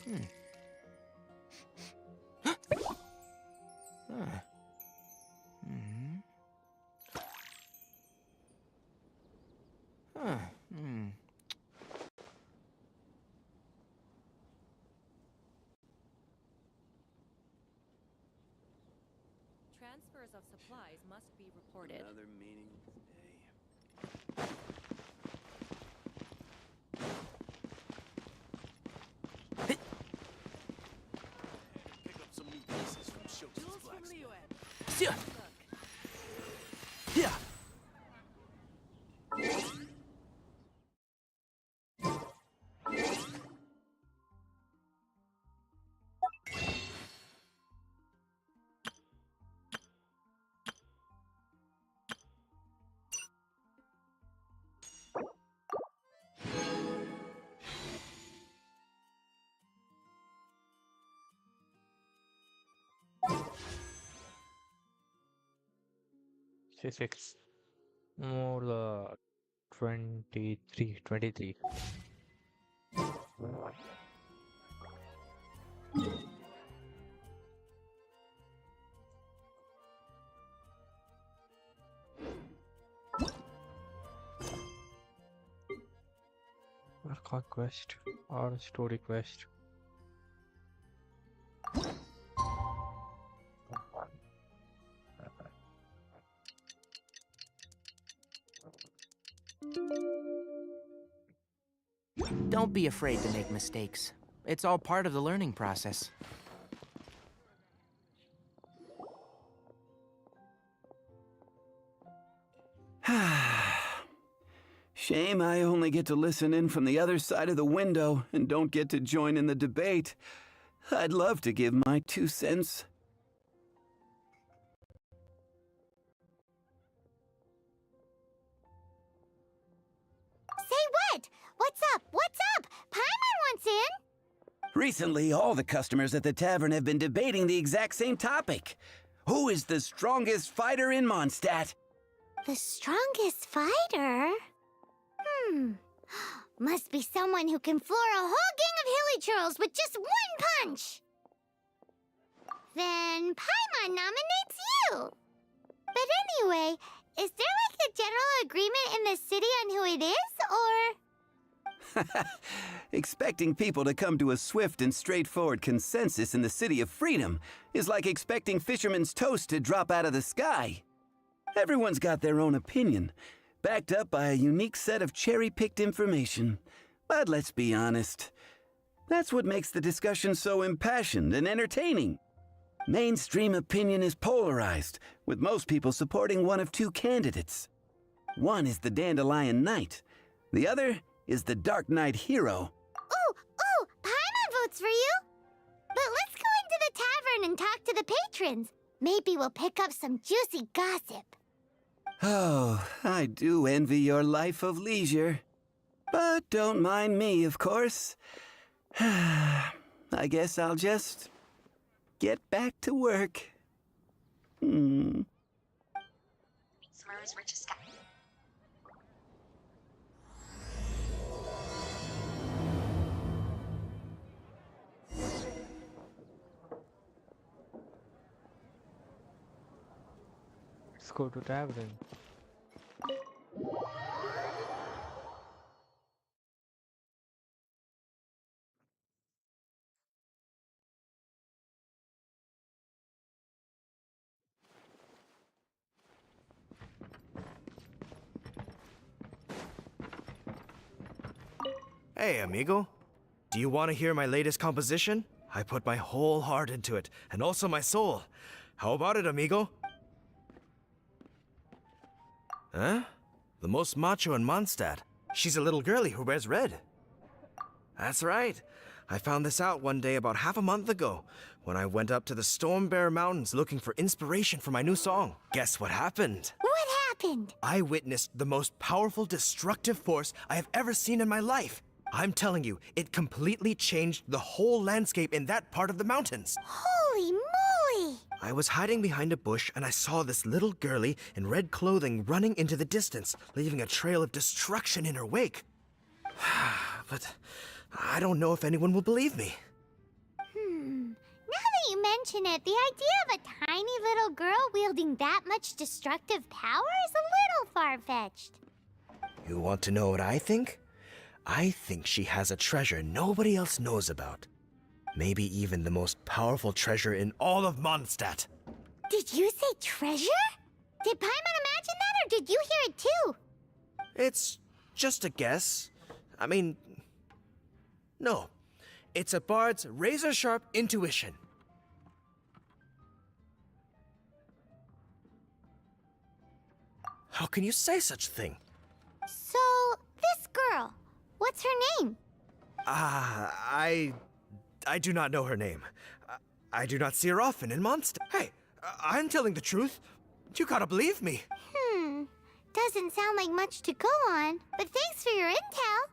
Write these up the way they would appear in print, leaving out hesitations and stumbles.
Hmm. Ah. Hmm. Ah. Hmm. Transfers of supplies must be reported. Another meaningless day. Pick up some new pieces from Shochi's blacksmith. Yeah. Yeah. Six. More 23. Archive quest or story quest. Don't be afraid to make mistakes. It's all part of the learning process. Shame I only get to listen in from the other side of the window and don't get to join in the debate. I'd love to give my 2 cents. Say what? What's up? What's up? Paimon wants in. Recently, all the customers at the tavern have been debating the exact same topic. Who is the strongest fighter in Mondstadt? The strongest fighter? Must be someone who can floor a whole gang of hilly churls with just one punch. Then Paimon nominates you. But anyway, is there like a general agreement in the city on who it is, or? Expecting people to come to a swift and straightforward consensus in the City of Freedom is like expecting fisherman's toast to drop out of the sky. Everyone's got their own opinion, backed up by a unique set of cherry-picked information. But let's be honest, that's what makes the discussion so impassioned and entertaining. Mainstream opinion is polarized, with most people supporting one of 2 candidates. One is the Dandelion Knight, the other is the Dark Knight Hero. Ooh, Paimon votes for you. But let's go into the tavern and talk to the patrons. Maybe we'll pick up some juicy gossip. Oh, I do envy your life of leisure. But don't mind me, of course. I guess I'll just get back to work. Smurf's richest sky. Let's go to tavern. Hey, amigo. Do you want to hear my latest composition? I put my whole heart into it, and also my soul. How about it, amigo? Huh? The most macho in Mondstadt. She's a little girlie who wears red. That's right. I found this out one day about half a month ago, when I went up to the Storm Bear Mountains looking for inspiration for my new song. Guess what happened? What happened? I witnessed the most powerful destructive force I have ever seen in my life. I'm telling you, it completely changed the whole landscape in that part of the mountains. Holy moly! I was hiding behind a bush and I saw this little girlie in red clothing running into the distance, leaving a trail of destruction in her wake. But I don't know if anyone will believe me. mention it, the idea of a tiny little girl wielding that much destructive power is a little far-fetched. You want to know what I think? I think she has a treasure nobody else knows about. Maybe even the most powerful treasure in all of Mondstadt. Did you say treasure? Did Paimon imagine that, or did you hear it too? It's just a guess. I mean, no. It's a bard's razor-sharp intuition. How can you say such a thing? So, this girl, what's her name? I do not know her name. I do not see her often in Mondstadt. Hey, I'm telling the truth. You gotta believe me. Doesn't sound like much to go on, but thanks for your intel.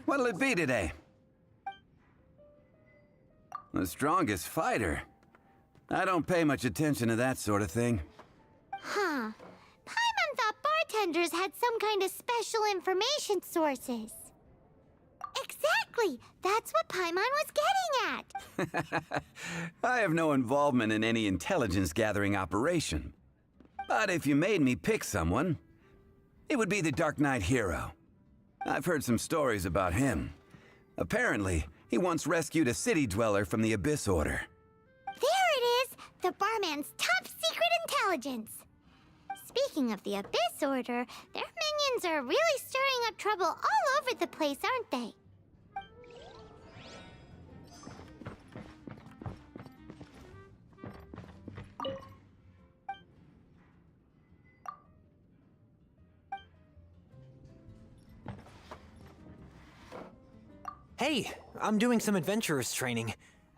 What'll it be today? The strongest fighter? I don't pay much attention to that sort of thing. Huh. Paimon thought bartenders had some kind of special information sources. Exactly! That's what Paimon was getting at! I have no involvement in any intelligence-gathering operation. But if you made me pick someone, it would be the Dark Knight hero. I've heard some stories about him. Apparently, he once rescued a city dweller from the Abyss Order. There it is! The barman's top secret intelligence! Speaking of the Abyss Order, their minions are really stirring up trouble all over the place, aren't they? Hey, I'm doing some adventurers training.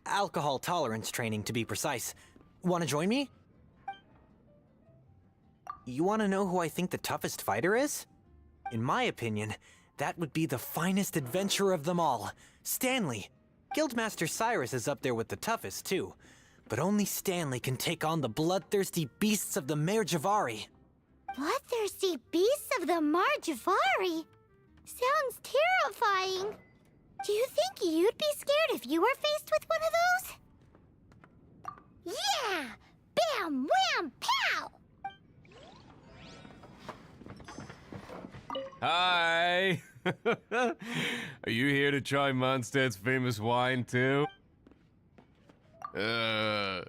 Alcohol tolerance training, to be precise. Wanna join me? You wanna know who I think the toughest fighter is? In my opinion, that would be the finest adventurer of them all, Stanley. Guildmaster Cyrus is up there with the toughest, too. But only Stanley can take on the bloodthirsty beasts of the Mare Javari. Bloodthirsty beasts of the Marjavari? Sounds terrifying. Do you think you'd be scared if you were faced with one of those? Yeah! Bam! Wham! Pow! Hi! Are you here to try Mondstadt's famous wine, too? The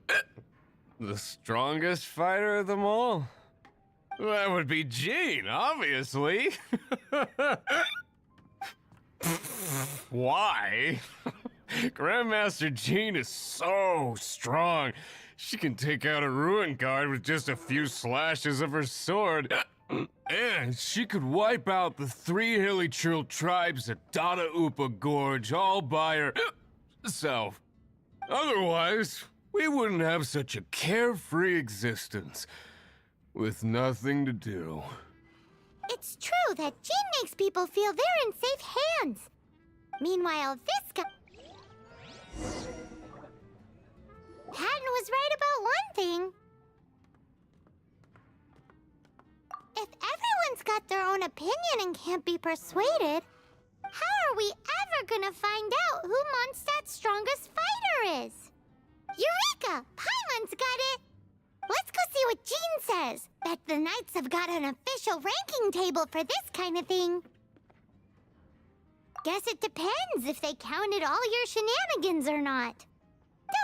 strongest fighter of them all? That would be Jean, obviously. Why? Grandmaster Jean is so strong. She can take out a ruin guard with just a few slashes of her sword. And she could wipe out the 3 hilly Trill tribes at Dada Upa Gorge all by herself. Otherwise, we wouldn't have such a carefree existence with nothing to do. It's true that Jean makes people feel they're in safe hands. Meanwhile, this guy... Patton was right about one thing. If everyone's got their own opinion and can't be persuaded, how are we ever gonna find out who Mondstadt's strongest fighter is? Eureka! Paimon's got it! Let's go see what Jean says. Bet the Knights have got an official ranking table for this kind of thing. Guess it depends if they counted all your shenanigans or not.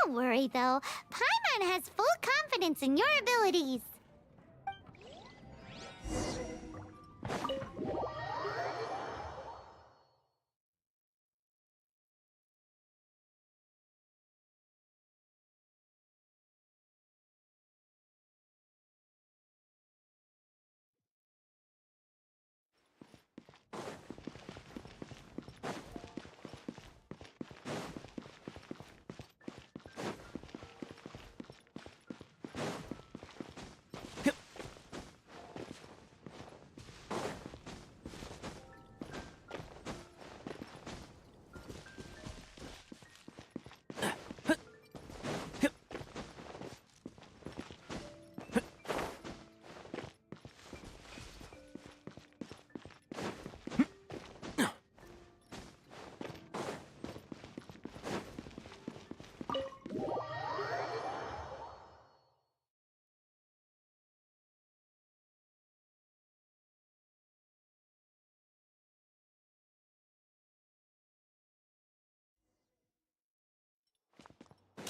Don't worry, though. Paimon has full confidence in your abilities.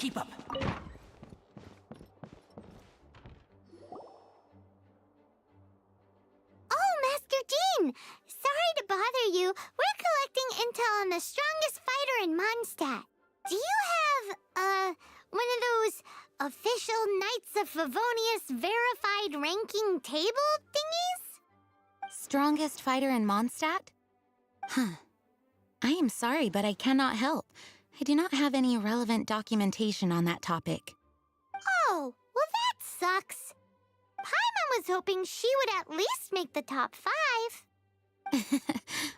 keep up. Oh, Master Jean! Sorry to bother you. We're collecting intel on the strongest fighter in Mondstadt. Do you have, one of those official Knights of Favonius verified ranking table thingies? Strongest fighter in Mondstadt? Huh. I am sorry, but I cannot help. I do not have any relevant documentation on that topic. Oh, well that sucks. Paimon was hoping she would at least make the top 5.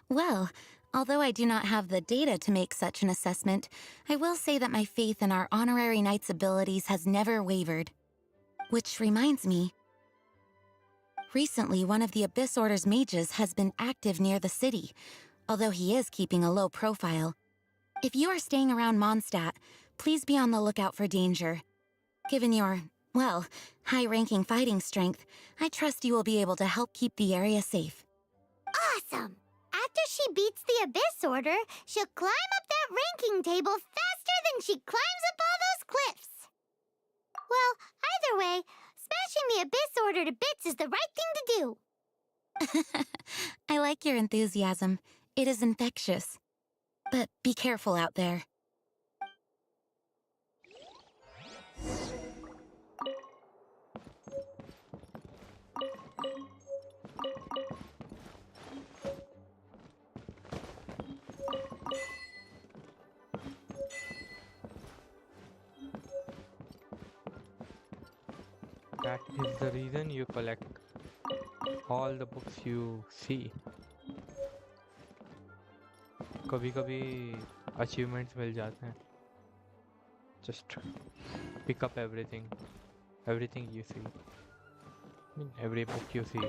Well, although I do not have the data to make such an assessment, I will say that my faith in our honorary knight's abilities has never wavered. Which reminds me, recently one of the Abyss Order's mages has been active near the city, although he is keeping a low profile. If you are staying around Mondstadt, please be on the lookout for danger. Given your, well, high-ranking fighting strength, I trust you will be able to help keep the area safe. Awesome! After she beats the Abyss Order, she'll climb up that ranking table faster than she climbs up all those cliffs. Well, either way, smashing the Abyss Order to bits is the right thing to do. I like your enthusiasm. It is infectious. But be careful out there. That is the reason you collect all the books you see. कभी-कभी achievements मिल जाते हैं. Just pick up everything you see. I mean, every book you see.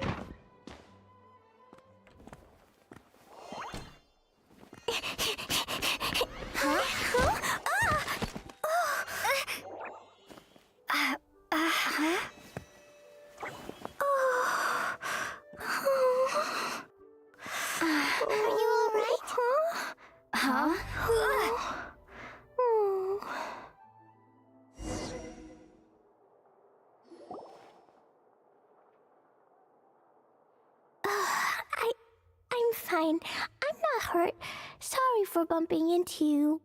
I'm fine. I'm not hurt. Sorry for bumping into you.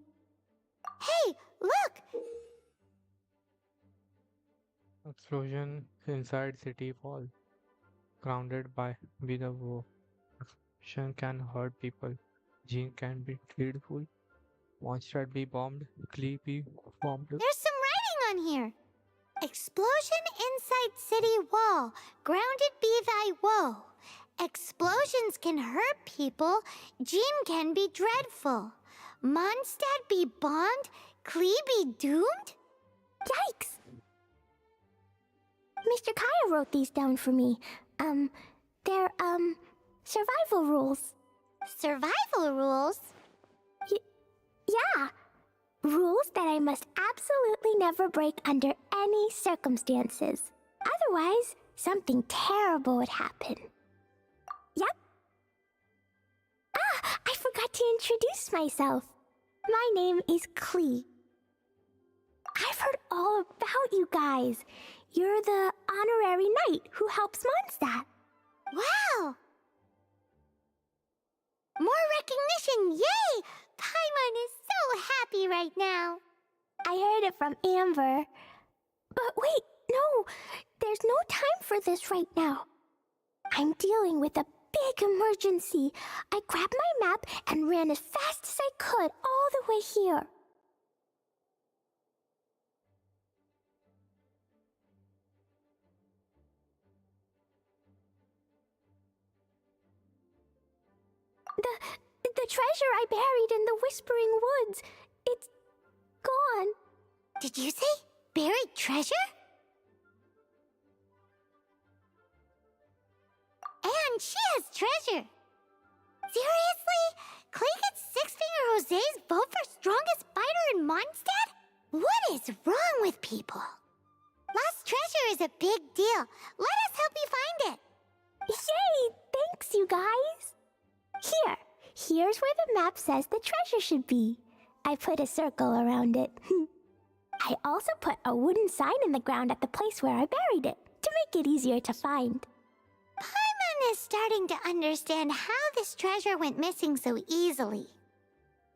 Hey, look! Explosion inside city wall. Grounded by the war. Explosion can hurt people. Gene can be dreadful. Monster be bombed. Klee be bombed. There's some writing on here. Explosion inside city wall. Grounded be thy woe. Explosions can hurt people. Gene can be dreadful. Mondstadt be bombed. Klee be doomed? Yikes! Mr. Kaya wrote these down for me. They're, survival rules. Survival rules? Yeah. Rules that I must absolutely never break under any circumstances. Otherwise, something terrible would happen. Yep. Ah, I forgot to introduce myself. My name is Klee. I've heard all about you guys. You're the honorary knight who helps Mondstadt. Wow! More recognition, yay! Paimon is so happy right now. I heard it from Amber. But wait, no, there's no time for this right now. I'm dealing with a big emergency. I grabbed my map and ran as fast as I could all the way here. The treasure I buried in the Whispering Woods, it's gone. Did you say buried treasure? And she has treasure. Seriously? Clay gets Six-Finger Jose's vote for strongest fighter in Mondstadt? What is wrong with people? Lost treasure is a big deal. Let us help you find it. Yay! Thanks, you guys. Here's where the map says the treasure should be. I put a circle around it. I also put a wooden sign in the ground at the place where I buried it, to make it easier to find. Paimon is starting to understand how this treasure went missing so easily.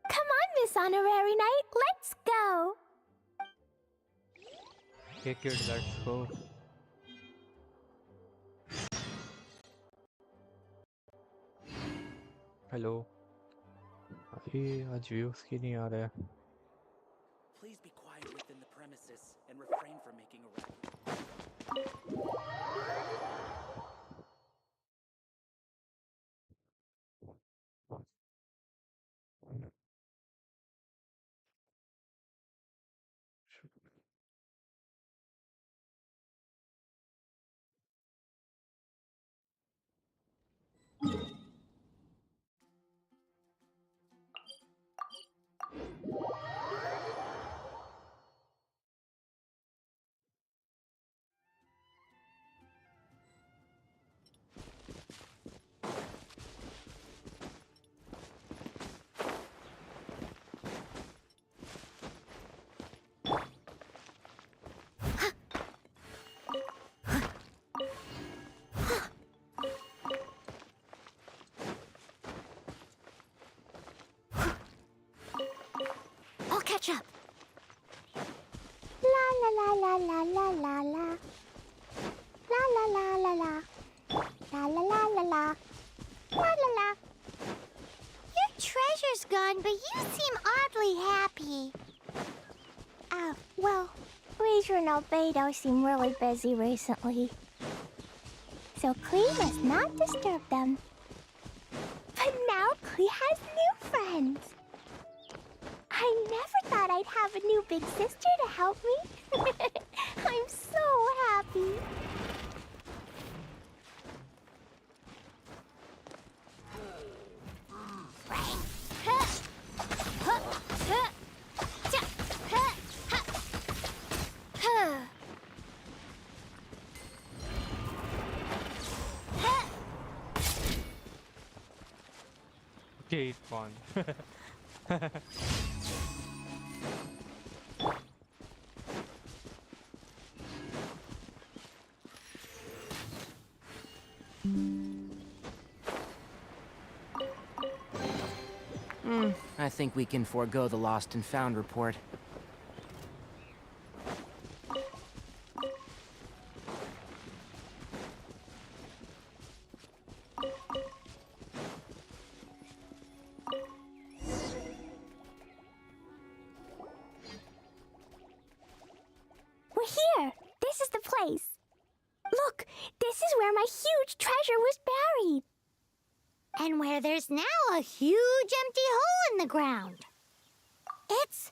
Come on, Miss Honorary Knight, let's go! Okay, kid, let's go. Hello अभी आज views की नहीं आ रहा है Please be quiet within the premises and refrain from making a racket. I'll catch up. La la la la la la la la. La la la la la. La la la la la. La la la. Your treasure's gone, but you seem oddly happy. Well, Razor and Albedo seem really busy recently. So Klee must not disturb them. But now Klee has new friends. I never thought I'd have a new big sister to help me. I'm so happy. Okay, it's fun. I think we can forego the lost and found report. We're here. This is the place. Look, this is where my huge treasure was buried. And where there's now a huge empty hole in the ground. It's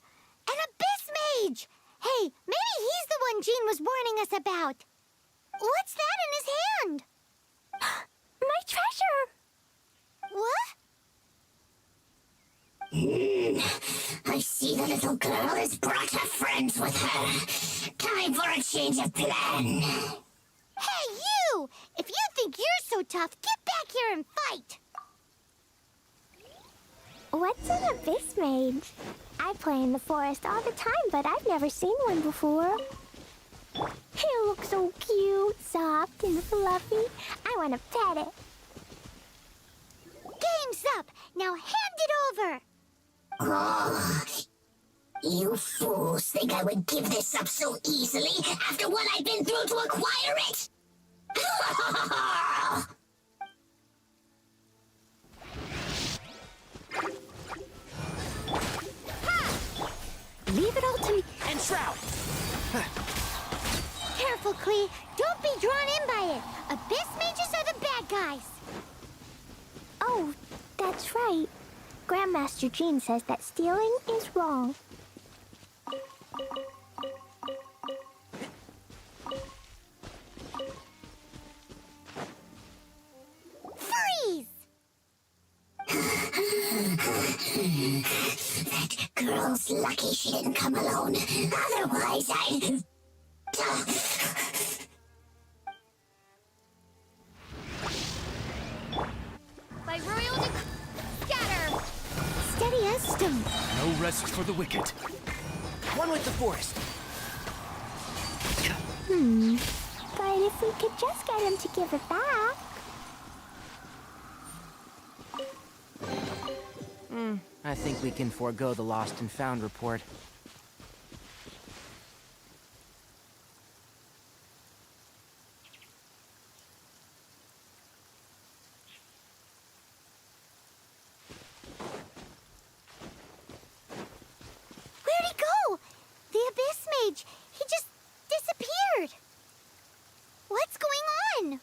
an abyss mage! Hey, maybe he's the one Jean was warning us about. What's that in his hand? My treasure! What? I see the little girl has brought her friends with her. Time for a change of plan. Hey, you! If you think you're so tough, get back here and fight! What's an abyss mage? I play in the forest all the time, but I've never seen one before. He looks so cute, soft, and fluffy. I want to pet it. Game's up! Now hand it over! Oh, you fools think I would give this up so easily after what I've been through to acquire it? Leave it all to me. And Shroud! Careful, Klee. Don't be drawn in by it. Abyss mages are the bad guys. Oh, that's right. Grandmaster Jean says that stealing is wrong. Freeze! That girl's lucky she didn't come alone. Otherwise, I'd... By royal scatter! Steady as stone. No rest for the wicked. One with the forest. But if we could just get him to give it back. I think we can forego the lost and found report. Where'd he go? The Abyss Mage. He just disappeared. What's going on?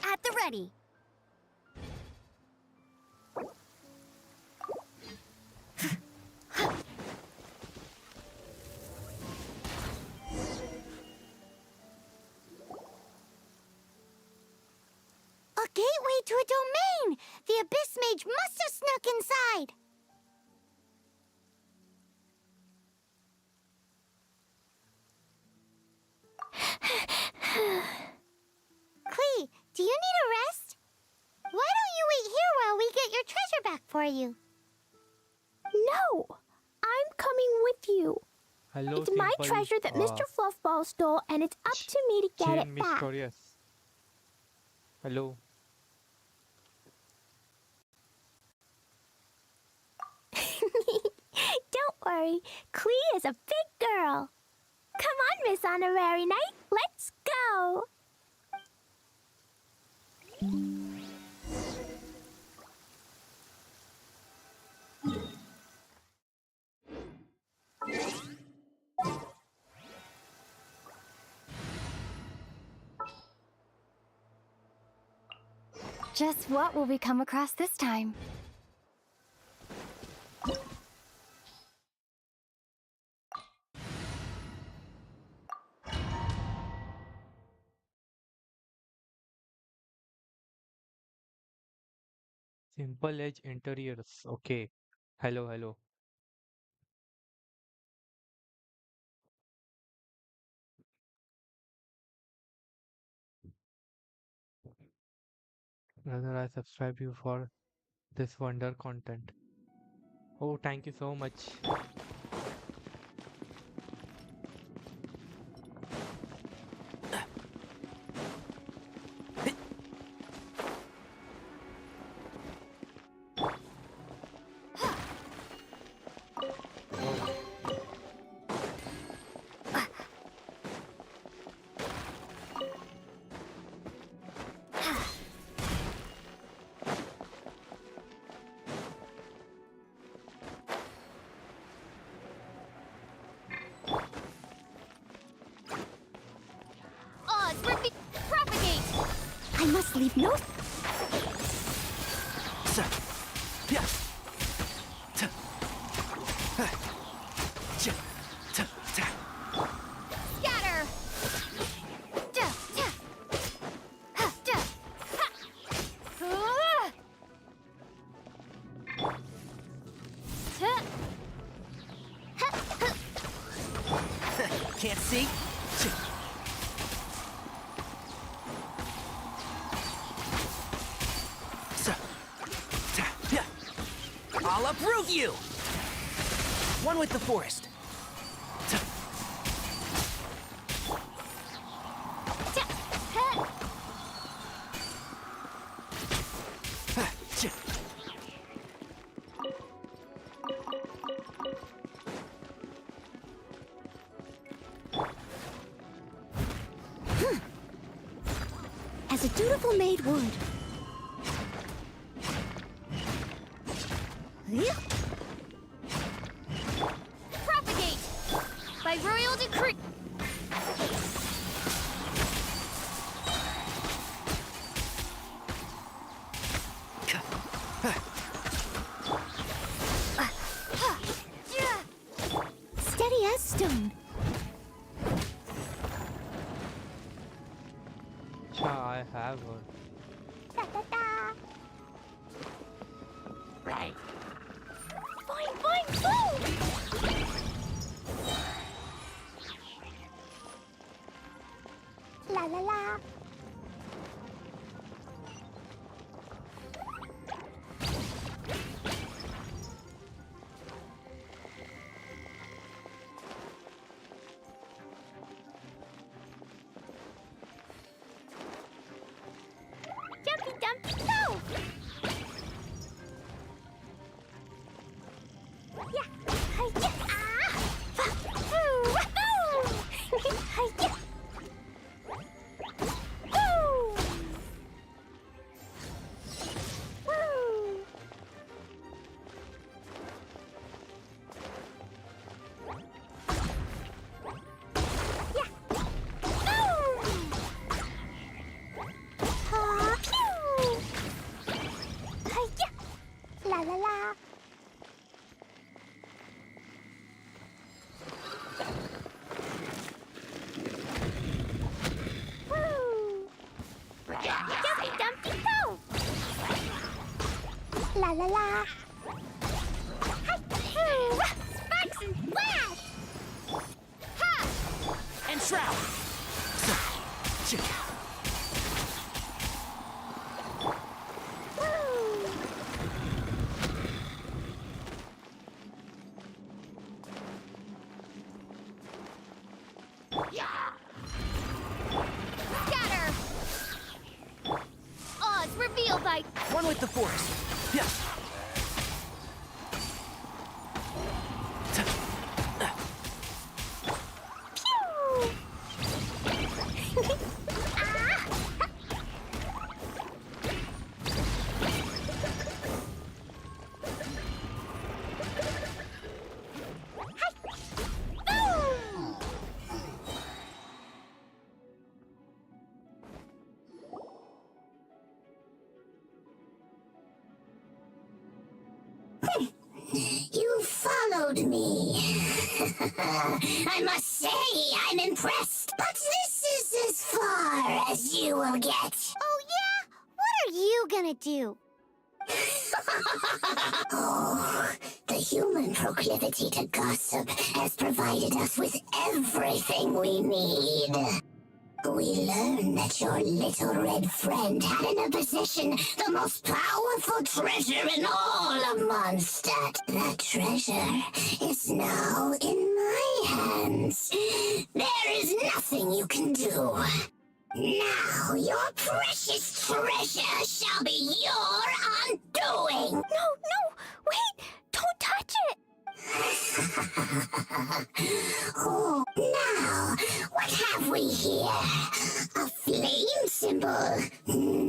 At the ready. A gateway to a domain! The Abyss Mage must have snuck inside! Klee, do you need a rest? Why don't you wait here while we get your treasure back for you? No! I'm coming with you. Hello, It's my Simple, treasure that Mr. Fluffball stole, and it's up to me to get Jane it back. Mysterious. Hello. Don't worry, Klee is a big girl. Come on, Miss Honorary Knight, let's go! Just what will we come across this time? Simple Edge Interiors. Okay. Hello, hello. Brother, I subscribe you for this wonder content. Oh, thank you so much. Propagate! I must leave no... Scatter! Can't see? I'll uproot you! One with the forest. As a dutiful maid would. Propagate! By royal decree! I have heard. Da da da. Right. Boing, boing, boom! La la la. Jumpy dumpy go! Yeah. Hi-ya. Ah! Fa-foo! Wahoo! Hi-ya. Woo! Woo! Yeah. Boom! Ha! Pew! Hi-ya. La la la. Woo! Jumpy dumpty go! La la la. Hi-hoo! Sparks and splash! Ha! And Shroud! Woo! Scatter! Oz reveal by One with the Force. Yeah. Pew! Ah! Boom! You followed me. I must say, I'm impressed. But this is as far as you will get. Oh, yeah? What are you gonna do? Oh, the human proclivity to gossip has provided us with everything we need. We learned that your little red friend had in her possession the most powerful treasure in all of Mondstadt. That treasure is now in my hands. There is nothing you can do. Now your precious treasure shall be your undoing. No, no! Wait! Don't touch it! Oh, now, what have we here? A flame symbol. No!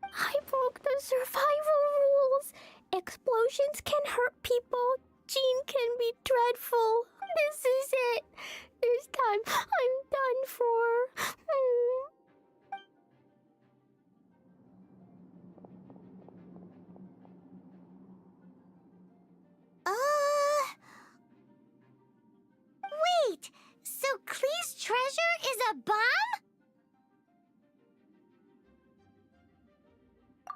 I broke the survival rules. Explosions can hurt people. Jean can be dreadful. This is it. This time I'm done for. Wait, so Klee's treasure is a bomb?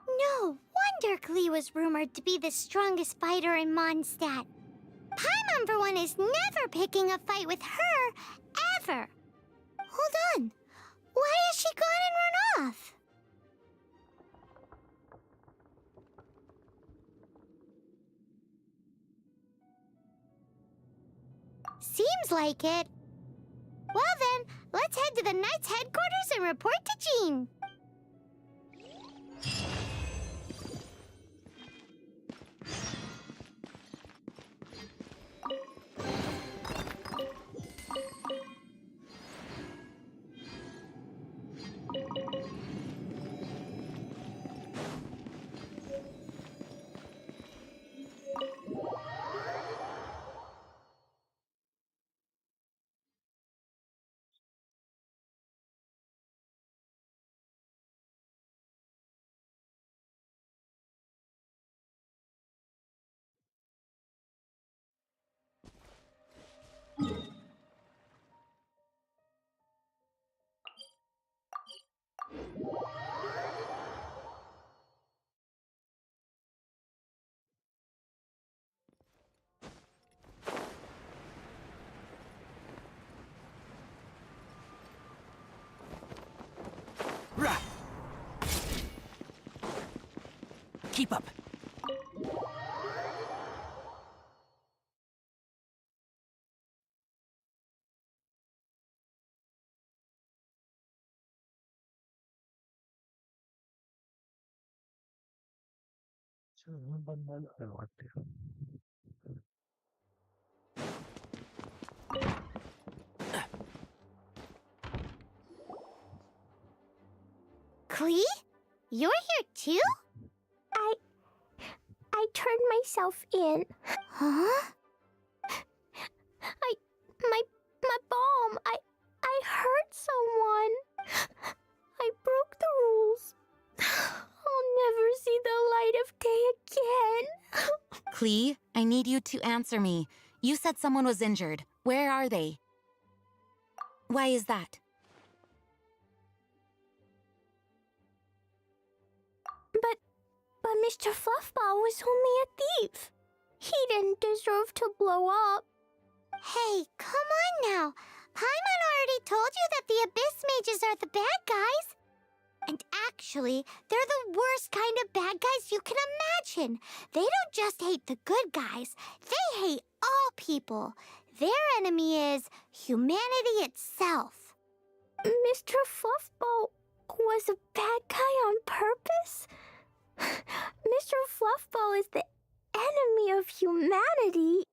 No wonder Klee was rumored to be the strongest fighter in Mondstadt. Paimon, 1 is never picking a fight with her, ever. Hold on. Why has she gone and run off? Seems like it. Well then, let's head to the Knight's headquarters and report to Jean. Keep up. Klee? You're here too? I turned myself in. Huh? My bomb. I hurt someone. I broke the rules. I'll never see the light of day again. Klee, I need you to answer me. You said someone was injured. Where are they? Why is that? But Mr. Fluffball was only a thief. He didn't deserve to blow up. Hey, come on now. Paimon already told you that the Abyss Mages are the bad guys. And actually, they're the worst kind of bad guys you can imagine. They don't just hate the good guys. They hate all people. Their enemy is humanity itself. Mr. Fluffball was a bad guy on purpose? Mr. Fluffball is the enemy of humanity.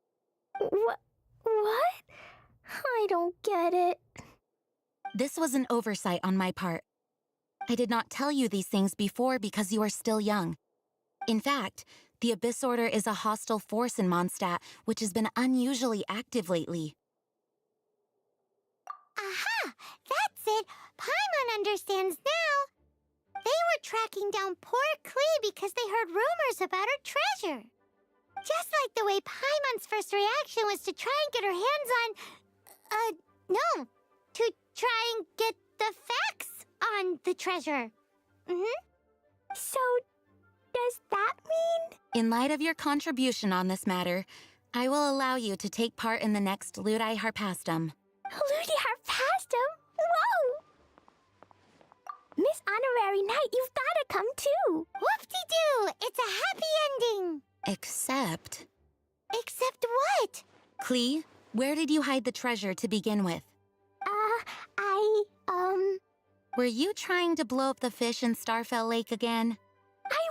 What? I don't get it. This was an oversight on my part. I did not tell you these things before because you are still young. In fact, the Abyss Order is a hostile force in Mondstadt, which has been unusually active lately. Aha! That's it! Paimon understands now! They were tracking down poor Klee because they heard rumors about her treasure. Just like the way Paimon's first reaction was to try and get her hands on... no! To try and get the facts on the treasure. So, does that mean... In light of your contribution on this matter, I will allow you to take part in the next Ludi Harpastum. Ludi Harpastum? Whoa! Miss Honorary Knight, you've gotta come too! Whoop-de-doo! It's a happy ending! Except... Except what? Klee, where did you hide the treasure to begin with? Were you trying to blow up the fish in Starfell Lake again? I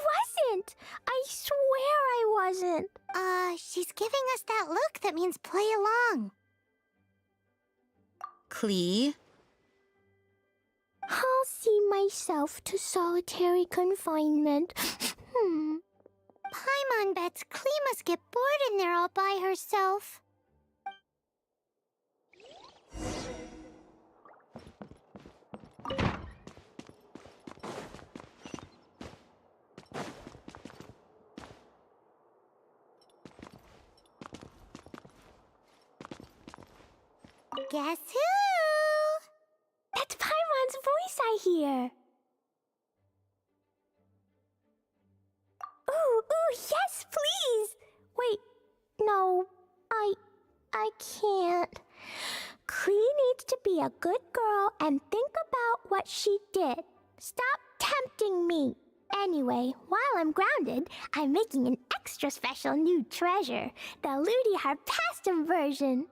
wasn't! I swear I wasn't! She's giving us that look that means play along. Klee? I'll see myself to solitary confinement. Paimon bets Klee must get bored in there all by herself. Guess who? That's Paimon's voice I hear. Ooh, yes, please! Wait, no, I can't. Klee needs to be a good girl and think about what she did. Stop tempting me. Anyway, while I'm grounded, I'm making an extra special new treasure, the Ludi Harpastum version.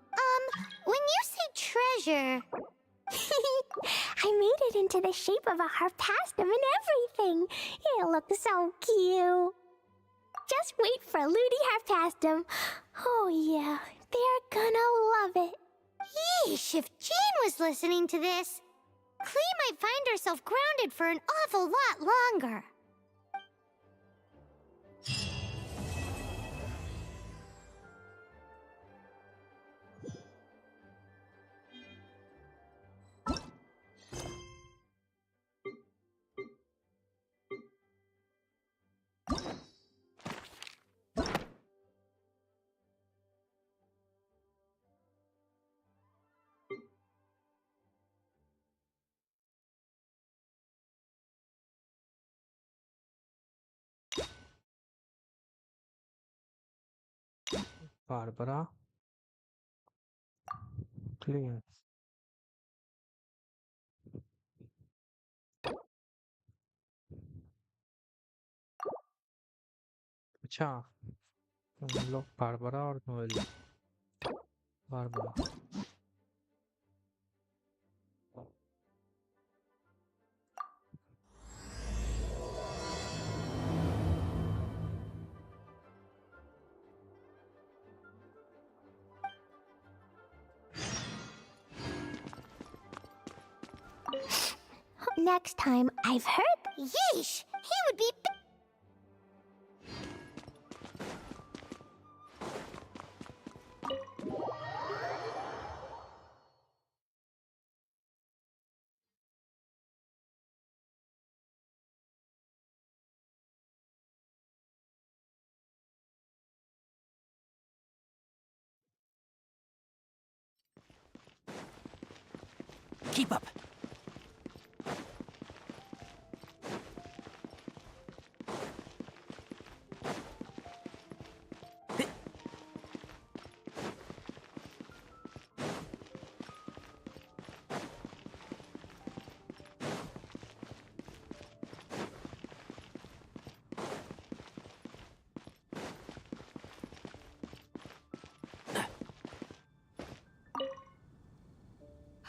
When you say treasure... I made it into the shape of a harpastum and everything. It'll look so cute. Just wait for Ludi Harpastum. Oh yeah, they're gonna love it. Yeesh, if Jean was listening to this, Klee might find herself grounded for an awful lot longer. Barbara. Clear. अच्छा, हम लोग Barbara और Noel. Barbara. Next time, I've heard. Yeesh! He would be. Keep up.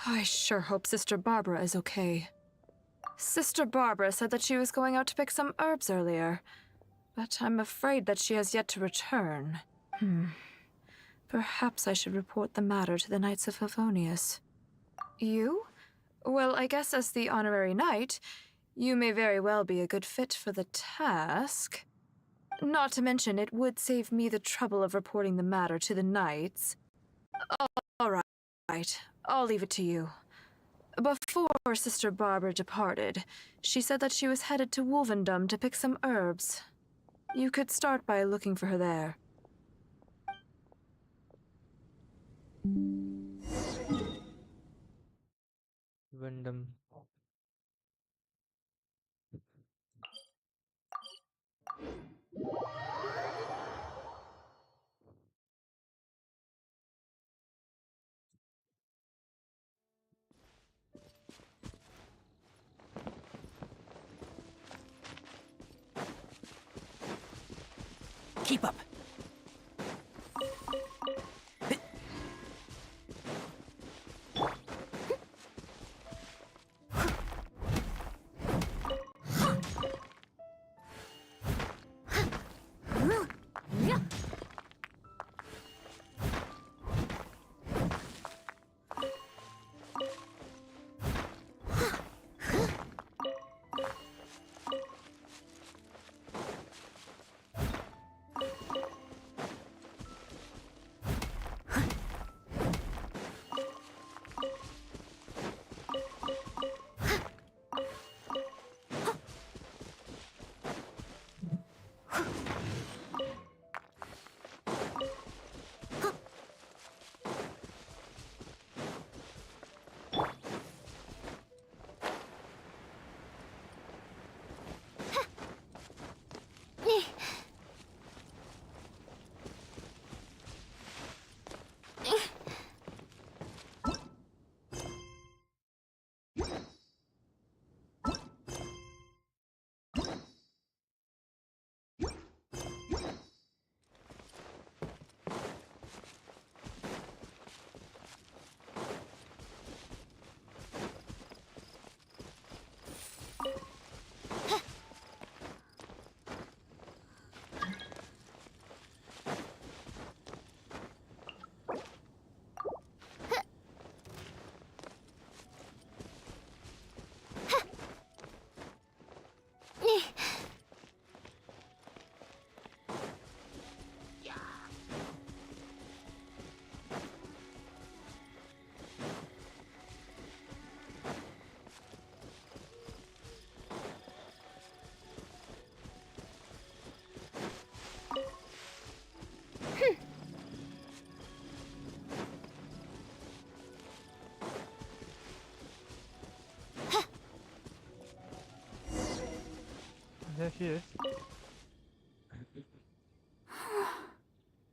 I sure hope Sister Barbara is okay. Sister Barbara said that she was going out to pick some herbs earlier, but I'm afraid that she has yet to return. Perhaps I should report the matter to the Knights of Favonius. You? Well, I guess as the honorary knight, you may very well be a good fit for the task. Not to mention, it would save me the trouble of reporting the matter to the Knights. All right, I'll leave it to you. Before Sister Barbara departed, she said that she was headed to Wolvendom to pick some herbs. You could start by looking for her there. Wyndham. Keep up. There she is.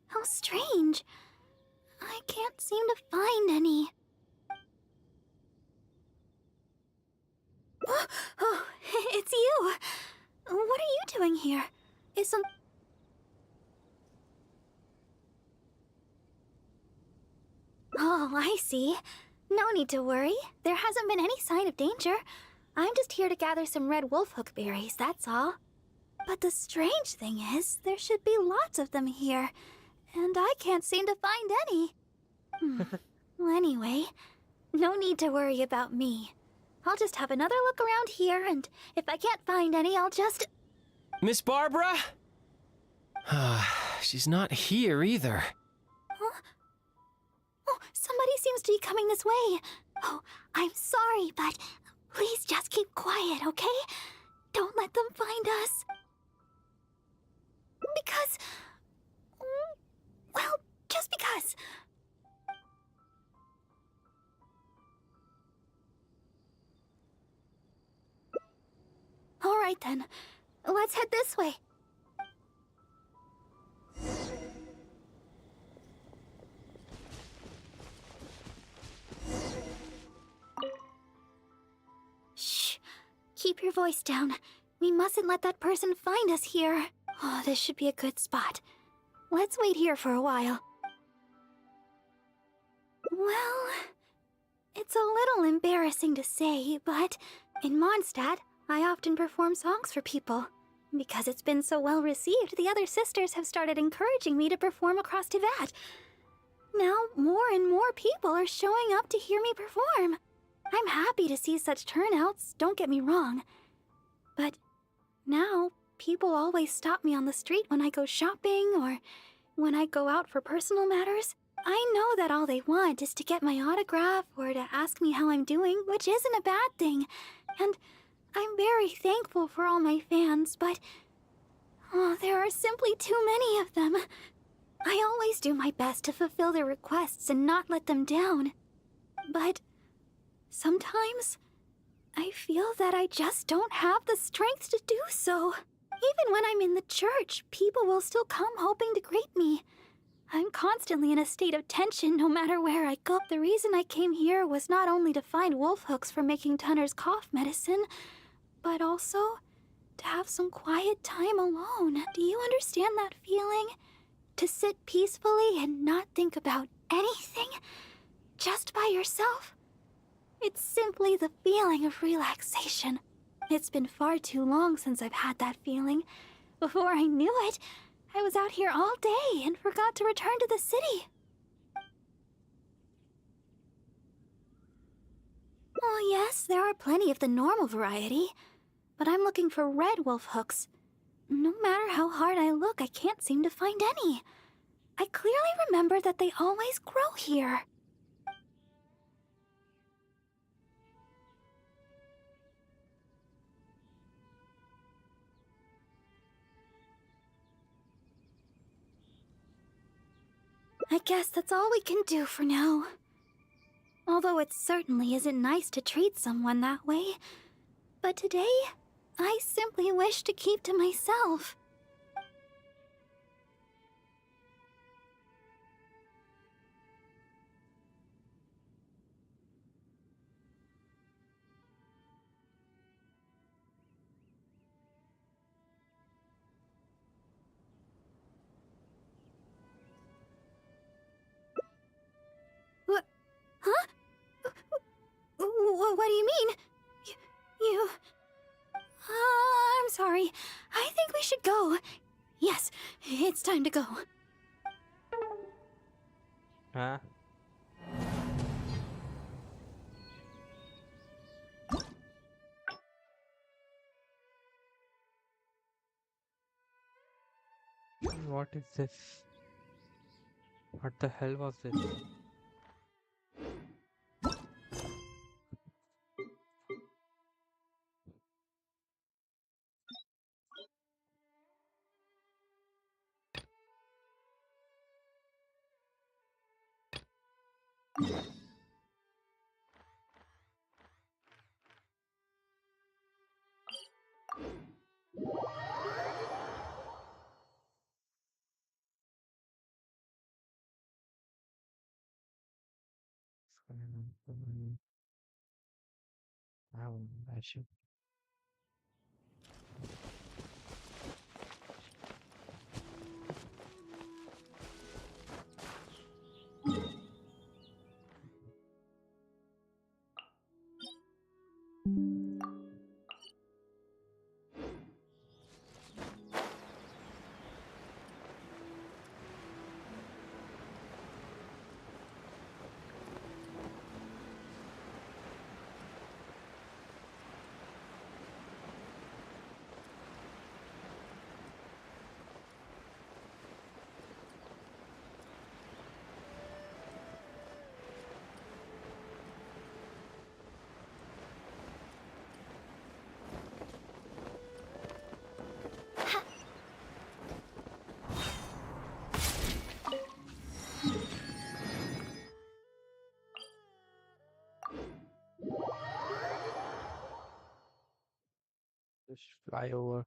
How strange. I can't seem to find any. Oh, it's you! What are you doing here? Is some... Oh, I see. No need to worry. There hasn't been any sign of danger. I'm just here to gather some red wolfhook berries, that's all. But the strange thing is, there should be lots of them here, and I can't seem to find any. Well, anyway, no need to worry about me. I'll just have another look around here, and if I can't find any, I'll just... Miss Barbara? She's not here either. Huh? Oh, somebody seems to be coming this way. Oh, I'm sorry, but please just keep quiet, okay? Don't let them find us. Because... well, just because. All right then, let's head this way. Shh, keep your voice down. We mustn't let that person find us here. Oh, this should be a good spot. Let's wait here for a while. Well, it's a little embarrassing to say, but in Mondstadt, I often perform songs for people. Because it's been so well received, the other sisters have started encouraging me to perform across Teyvat. Now, more and more people are showing up to hear me perform. I'm happy to see such turnouts, don't get me wrong. But now, people always stop me on the street when I go shopping or when I go out for personal matters. I know that all they want is to get my autograph or to ask me how I'm doing, which isn't a bad thing. And I'm very thankful for all my fans, but there are simply too many of them. I always do my best to fulfill their requests and not let them down. But sometimes I feel that I just don't have the strength to do so. Even when I'm in the church, people will still come hoping to greet me. I'm constantly in a state of tension no matter where I go. The reason I came here was not only to find wolf hooks for making Tunner's cough medicine, but also to have some quiet time alone. Do you understand that feeling? To sit peacefully and not think about anything, just by yourself? It's simply the feeling of relaxation. It's been far too long since I've had that feeling. Before I knew it, I was out here all day and forgot to return to the city. Oh yes, there are plenty of the normal variety, but I'm looking for red wolf hooks. No matter how hard I look, I can't seem to find any. I clearly remember that they always grow here. I guess that's all we can do for now. Although it certainly isn't nice to treat someone that way. But today, I simply wish to keep to myself. What? Huh? What do you mean? You... I'm sorry. I think we should go. Yes, it's time to go. Huh? What is this? What the hell was this? I should. just fly over.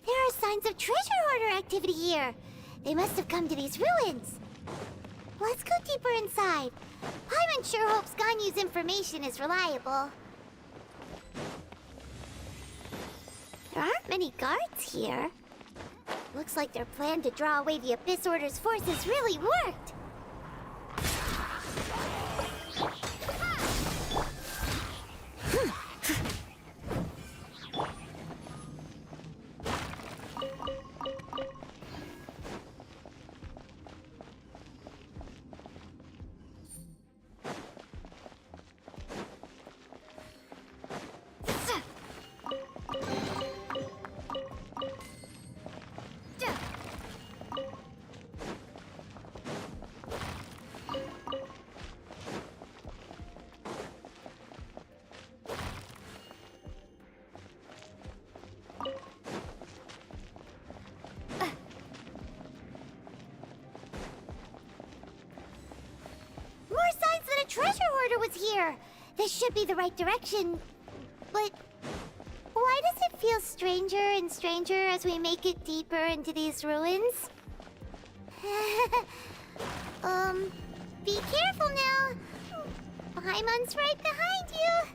There are signs of treasure hoarder activity here. They must have come to these ruins. Let's go deeper inside. Paimon sure hopes Ganyu's information is reliable. There aren't many guards here. Looks like their plan to draw away the Abyss Order's forces really worked. Treasure hoarder was here. This should be the right direction. But why does it feel stranger and stranger as we make it deeper into these ruins? Be careful now. Paimon's right behind you.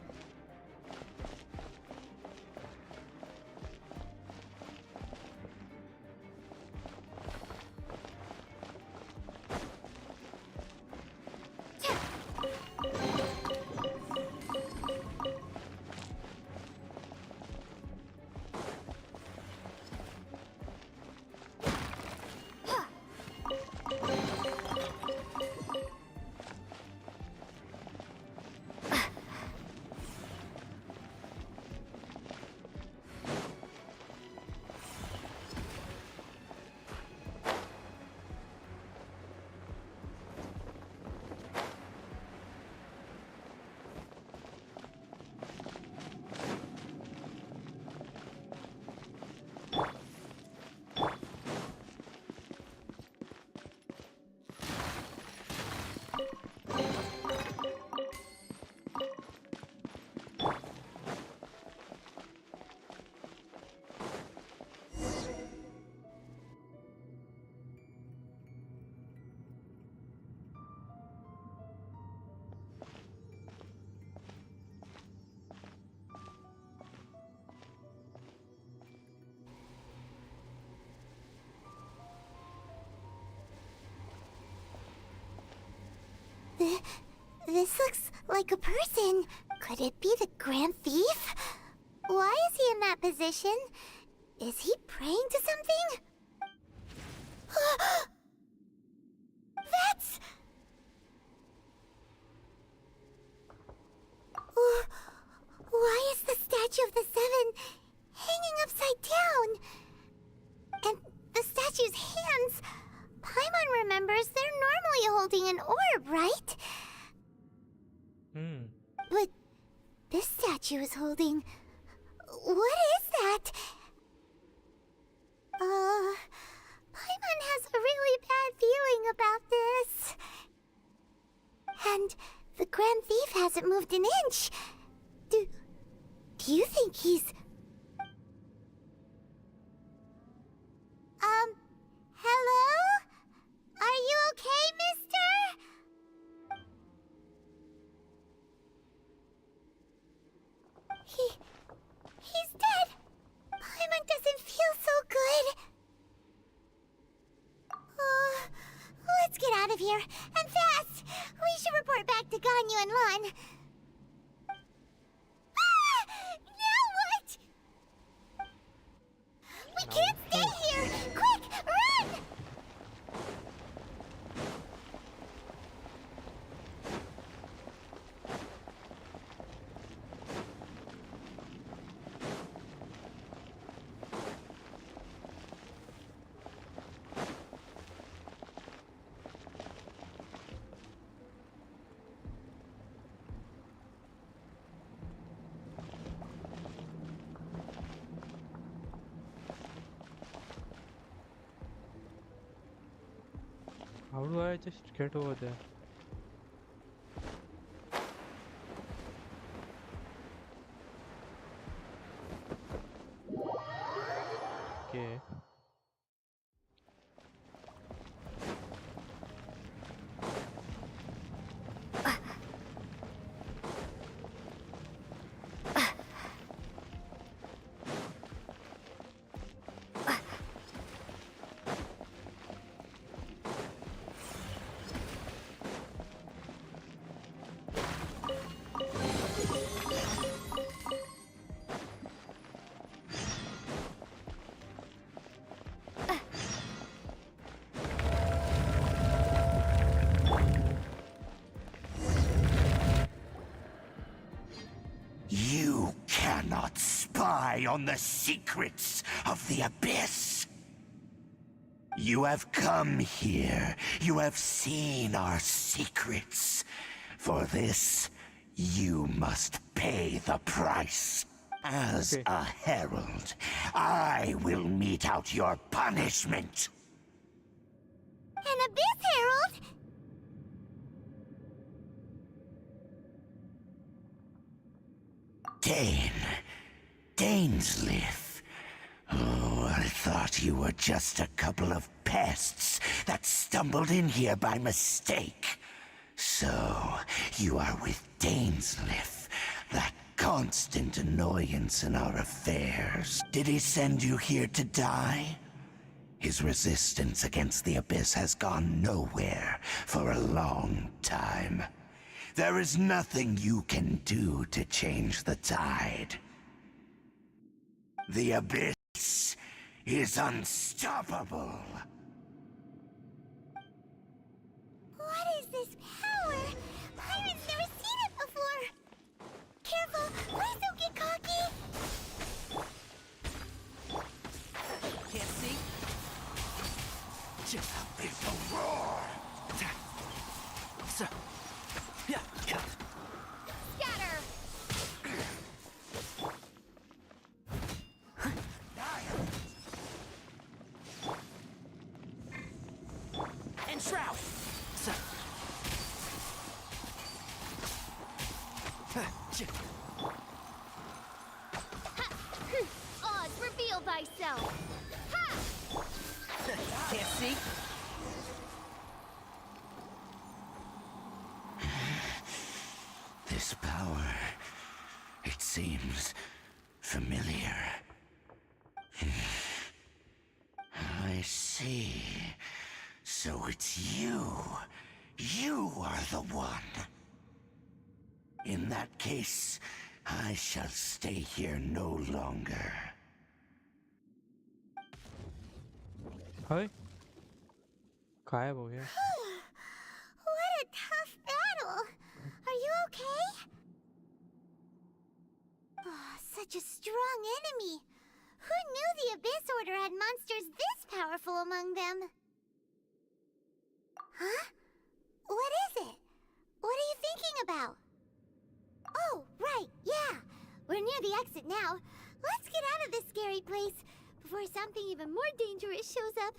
This looks like a person. Could it be the Grand Thief? Why is he in that position? Is he praying to something? That's... Why is the statue of the Seven hanging upside down? And the statue's hands... Paimon remembers they're normally holding an orb, right? But this statue is holding... What is that? Paimon has a really bad feeling about this. And the Grand Thief hasn't moved an inch. Do you think he's... Hello? Are you okay, mister? He's dead. Paimon doesn't feel so good. Let's get out of here, and fast! We should report back to Ganyu and Lon. Now what? We can't stay here! Quick, run! How do I just get over there? Okay. You cannot spy on the secrets of the Abyss. You have come here. You have seen our secrets. For this, you must pay the price. As a herald, I will mete out your punishment. An Abyss Herald? Dainsleif. Oh, I thought you were just a couple of pests that stumbled in here by mistake. So, you are with Dainsleif, that constant annoyance in our affairs. Did he send you here to die? His resistance against the Abyss has gone nowhere for a long time. There is nothing you can do to change the tide. The Abyss is unstoppable. What is this power? Pirates never seen it before. Careful, please don't get cocky. Can't see? It's a roar. So, yeah. Scatter! And shroud. So. Oz, reveal thyself! Ha! Can't see? This power, it seems familiar. I see. So it's you. You are the one. In that case, I shall stay here no longer. Hey, गायब हो गया. What a tough battle! Are you okay? Oh, such a strong enemy. Who knew the Abyss Order had monsters this powerful among them? Huh? What is it? What are you thinking about? Oh, right, yeah. We're near the exit now. Let's get out of this scary place before something even more dangerous shows up.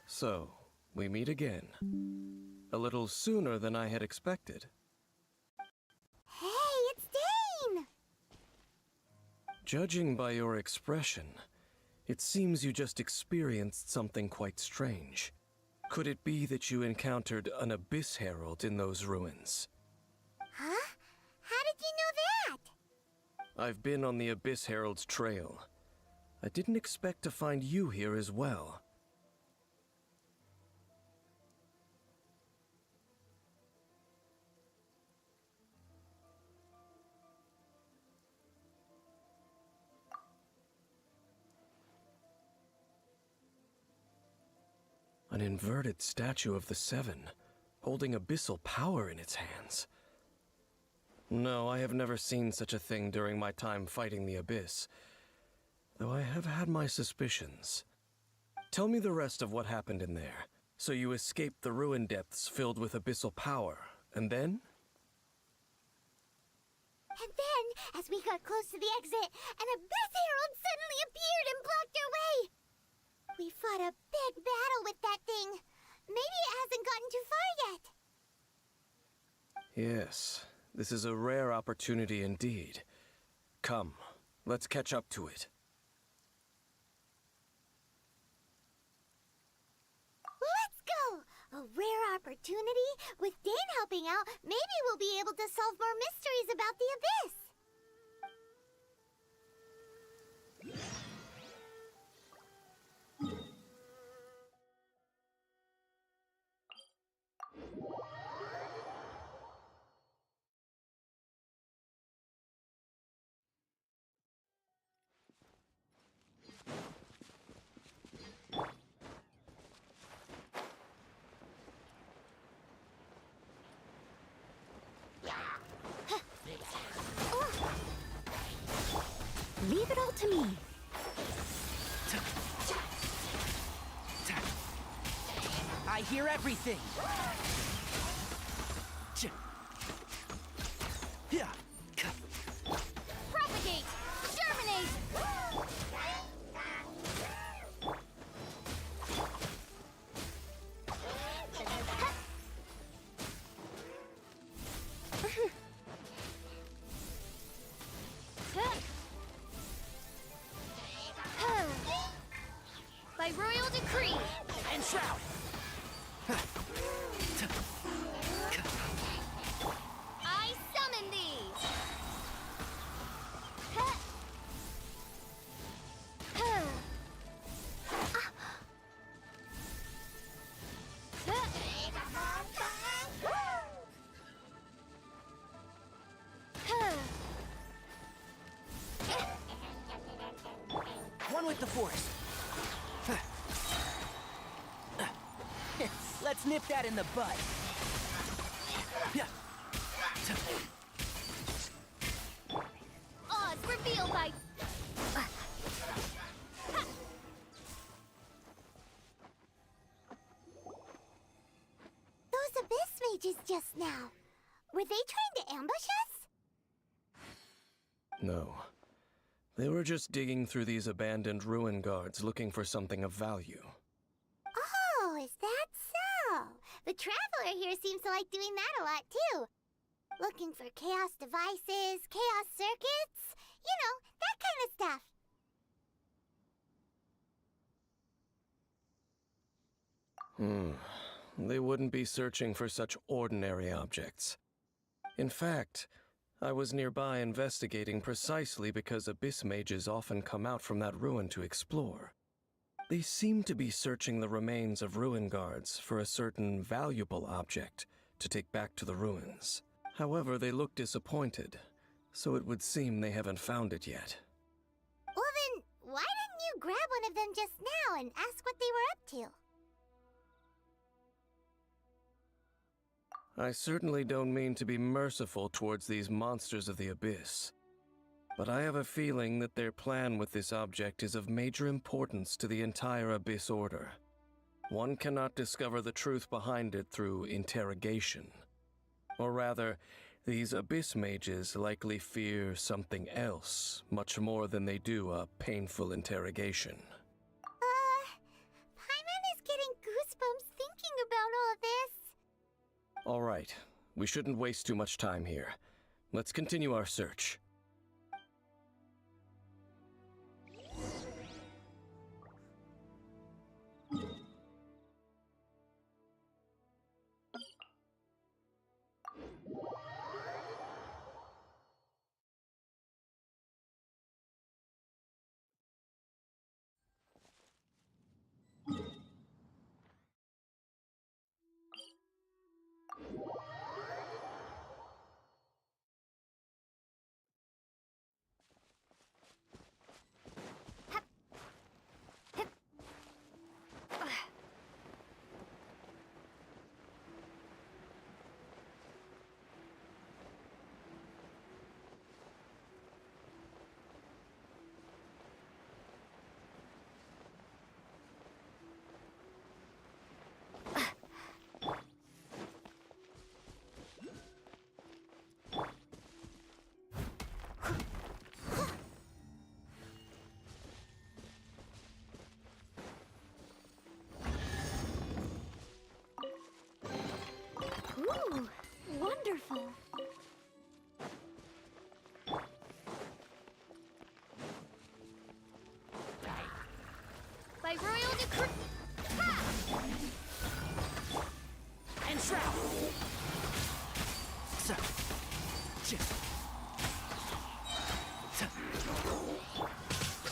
So, we meet again. A little sooner than I had expected. Hey, it's Dane! Judging by your expression, it seems you just experienced something quite strange. Could it be that you encountered an Abyss Herald in those ruins? Huh? How did you know that? I've been on the Abyss Herald's trail. I didn't expect to find you here as well. An inverted statue of the Seven, holding abyssal power in its hands. No, I have never seen such a thing during my time fighting the Abyss, though I have had my suspicions. Tell me the rest of what happened in there. So you escaped the ruin depths filled with abyssal power, and then? And then, as we got close to the exit, an Abyss Herald suddenly appeared and blocked our way! We fought a big battle with that thing. Maybe it hasn't gotten too far yet. Yes, this is a rare opportunity indeed. Come, let's catch up to it. Let's go! A rare opportunity? With Dane helping out, maybe we'll be able to solve more mysteries about the Abyss. Leave it all to me. I hear everything. Propagate! Germinate! By royal decree! And shroud! I summon thee! One with the Force. Let's nip that in the bud. Oz revealed by... Those Abyss mages just now. Were they trying to ambush us? No. They were just digging through these abandoned ruin guards looking for something of value. Oh, is that so? The Traveler here seems to like doing that a lot, too. Looking for chaos devices, chaos circuits, you know, that kind of stuff. They wouldn't be searching for such ordinary objects. In fact, I was nearby investigating precisely because abyss mages often come out from that ruin to explore. They seem to be searching the remains of ruin guards for a certain valuable object to take back to the ruins. However, they look disappointed, so it would seem they haven't found it yet. Well then, why didn't you grab one of them just now and ask what they were up to? I certainly don't mean to be merciful towards these monsters of the abyss, but I have a feeling that their plan with this object is of major importance to the entire Abyss Order. One cannot discover the truth behind it through interrogation. Or rather, these Abyss mages likely fear something else much more than they do a painful interrogation. Paimon is getting goosebumps thinking about all this. All right, we shouldn't waste too much time here. Let's continue our search. Ooh, wonderful. By royal decree. Ha! And Shroud!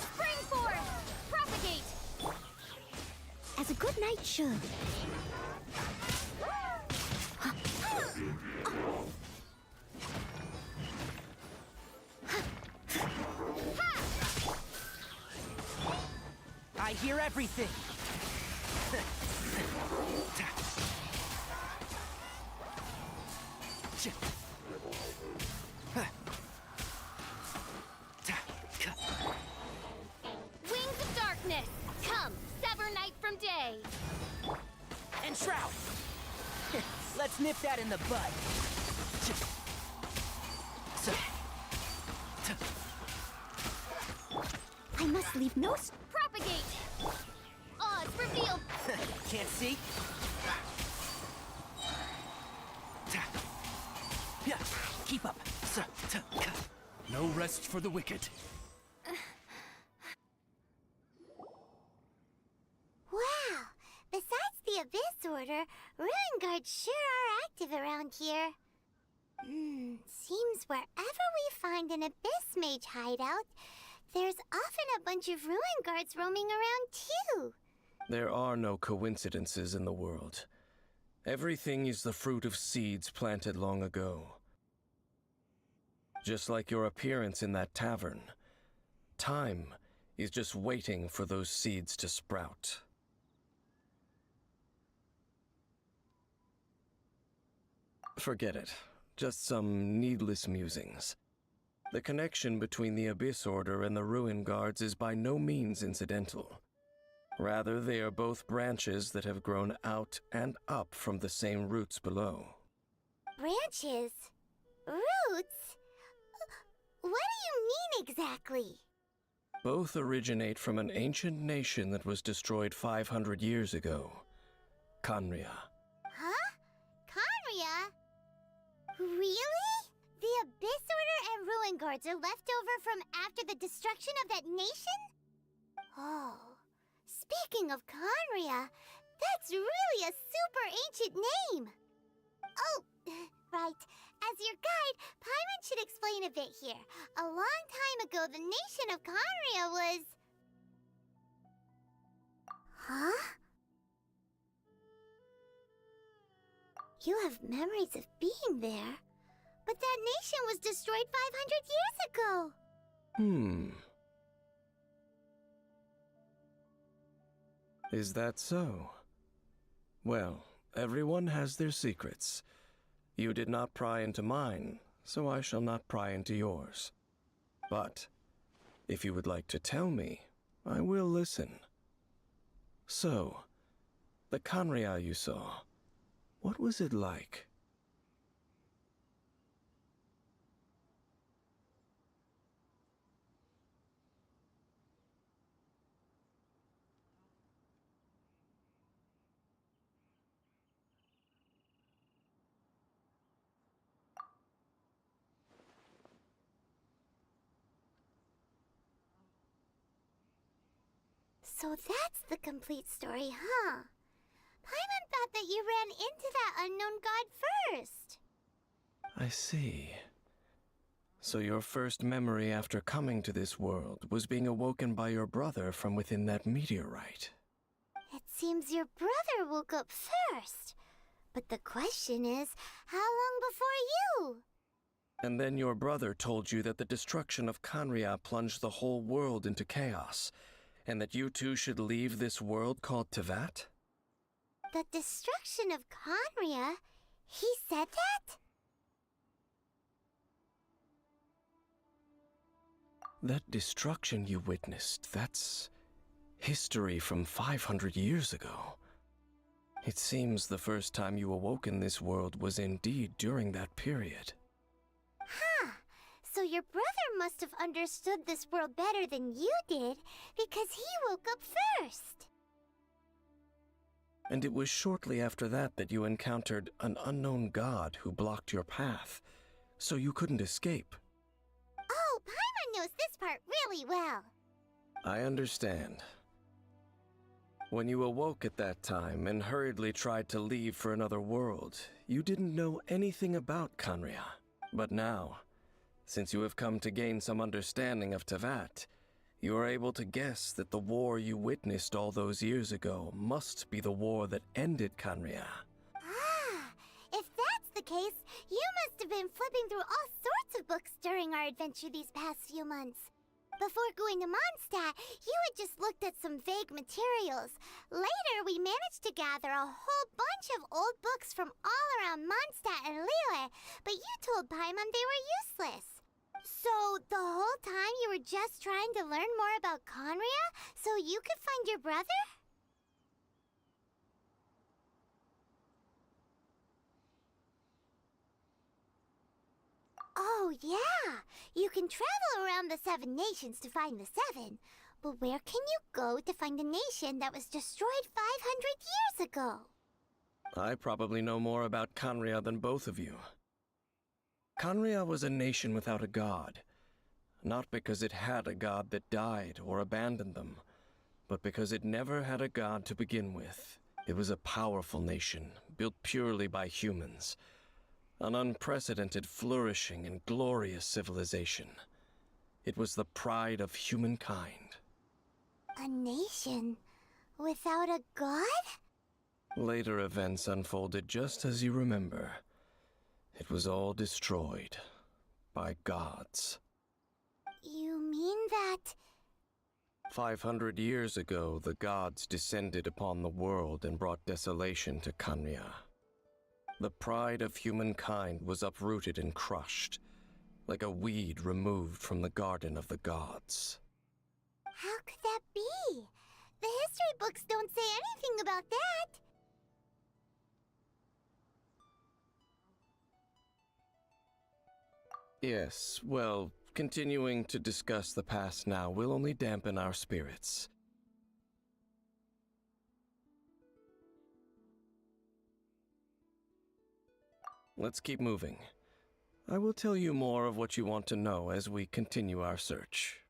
Spring forth! Propagate! As a good knight should. I hear everything! Wings of darkness! Come, sever night from day! And Shroud! Let's nip that in the bud. I must leave no Propagate! Odds revealed! Can't see? Keep up. No rest for the wicked. Wow! Besides the Abyss Order, Ruin Guards sure are active around here. Seems wherever we find an Abyss Mage hideout, there's often a bunch of Ruin Guards roaming around too. There are no coincidences in the world. Everything is the fruit of seeds planted long ago. Just like your appearance in that tavern, time is just waiting for those seeds to sprout. Forget it. Just some needless musings. The connection between the Abyss Order and the Ruin Guards is by no means incidental. Rather, they are both branches that have grown out and up from the same roots below. Branches? Roots? What do you mean exactly? Both originate from an ancient nation that was destroyed 500 years ago, Khaenri'ah. Huh? Khaenri'ah? Really? Abyss Order and Ruin Guards are left over from after the destruction of that nation? Oh, speaking of Conria, that's really a super ancient name. Oh, right. As your guide, Paimon should explain a bit here. A long time ago, the nation of Conria was... Huh? You have memories of being there. But that nation was destroyed 500 years ago. Is that so? Well, everyone has their secrets. You did not pry into mine, so I shall not pry into yours. But, if you would like to tell me, I will listen. So, the Conria you saw, what was it like? So that's the complete story, huh? Paimon thought that you ran into that unknown god first. I see. So your first memory after coming to this world was being awoken by your brother from within that meteorite. It seems your brother woke up first. But the question is, how long before you? And then your brother told you that the destruction of Conria plunged the whole world into chaos, and that you two should leave this world called Teyvat? The destruction of Conria? He said that? That destruction you witnessed, that's history from 500 years ago. It seems the first time you awoke in this world was indeed during that period. Huh. So your brother must have understood this world better than you did, because he woke up first. And it was shortly after that that you encountered an unknown god who blocked your path, so you couldn't escape. Oh, Paimon knows this part really well. I understand. When you awoke at that time and hurriedly tried to leave for another world, you didn't know anything about Conria. But now, since you have come to gain some understanding of Teyvat, you are able to guess that the war you witnessed all those years ago must be the war that ended Conria. Ah, if that's the case, you must have been flipping through all sorts of books during our adventure these past few months. Before going to Mondstadt, you had just looked at some vague materials. Later, we managed to gather a whole bunch of old books from all around Mondstadt and Liyue, but you told Paimon they were useless. So, the whole time you were just trying to learn more about Conria so you could find your brother? Oh, yeah! You can travel around the 7 nations to find the 7. But where can you go to find a nation that was destroyed 500 years ago? I probably know more about Conria than both of you. Conria was a nation without a god. Not because it had a god that died or abandoned them, but because it never had a god to begin with. It was a powerful nation, built purely by humans. An unprecedented, flourishing, and glorious civilization. It was the pride of humankind. A nation without a god? Later events unfolded just as you remember. It was all destroyed by gods. You mean that... 500 years ago, the gods descended upon the world and brought desolation to Conria. The pride of humankind was uprooted and crushed, like a weed removed from the garden of the gods. How could that be? The history books don't say anything about that. Yes, well, continuing to discuss the past now will only dampen our spirits. Let's keep moving. I will tell you more of what you want to know as we continue our search.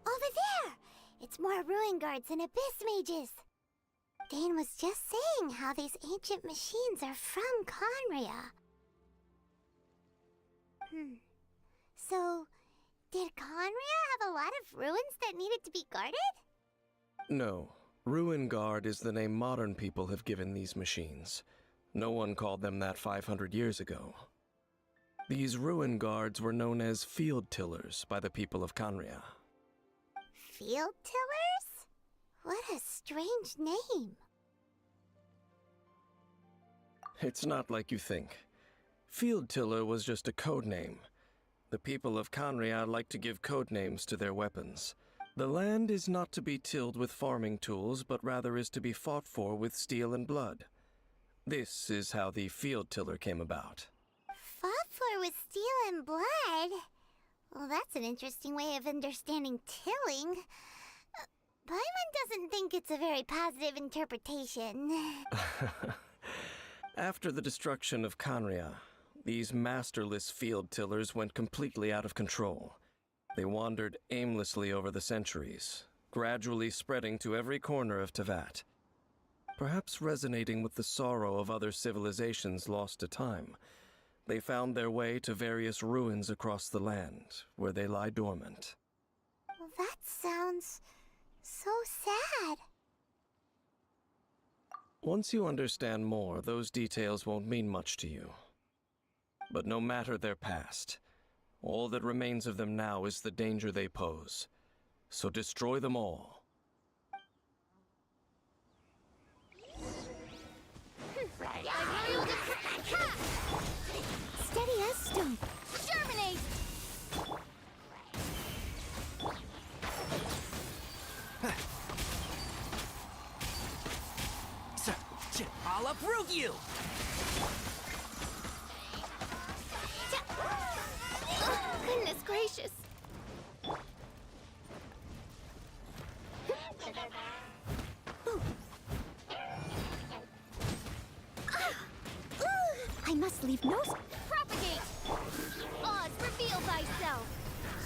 Over there! It's more ruin guards and abyss mages. Dane was just saying how these ancient machines are from Conria. So, did Conria have a lot of ruins that needed to be guarded? No. Ruin Guard is the name modern people have given these machines. No one called them that 500 years ago. These Ruin Guards were known as Field Tillers by the people of Conria. Field Tillers? What a strange name. It's not like you think. Field Tiller was just a code name. The people of Conria like to give code names to their weapons. The land is not to be tilled with farming tools, but rather is to be fought for with steel and blood. This is how the Field Tiller came about. Fought for with steel and blood? Well, that's an interesting way of understanding tilling. Paimon doesn't think it's a very positive interpretation. After the destruction of Conria, these masterless field tillers went completely out of control. They wandered aimlessly over the centuries, gradually spreading to every corner of Teyvat. Perhaps resonating with the sorrow of other civilizations lost to time, they found their way to various ruins across the land, where they lie dormant. Well, that sounds so sad. Once you understand more, those details won't mean much to you. But no matter their past, all that remains of them now is the danger they pose. So destroy them all. Steady as stone. Germinate! I'll uproot you! Goodness gracious. I must leave no... Propagate! Oz, reveal thyself!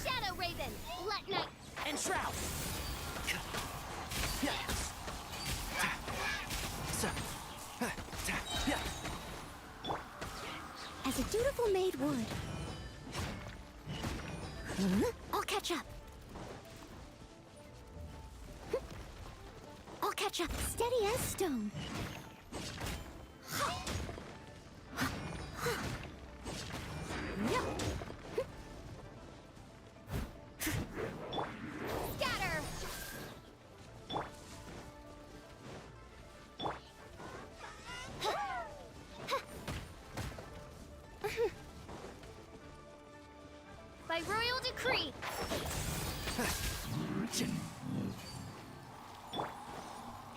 Shadow Raven, let night... And Shroud! As a dutiful maid would. I'll catch up. I'll catch up. Steady as stone. Scatter!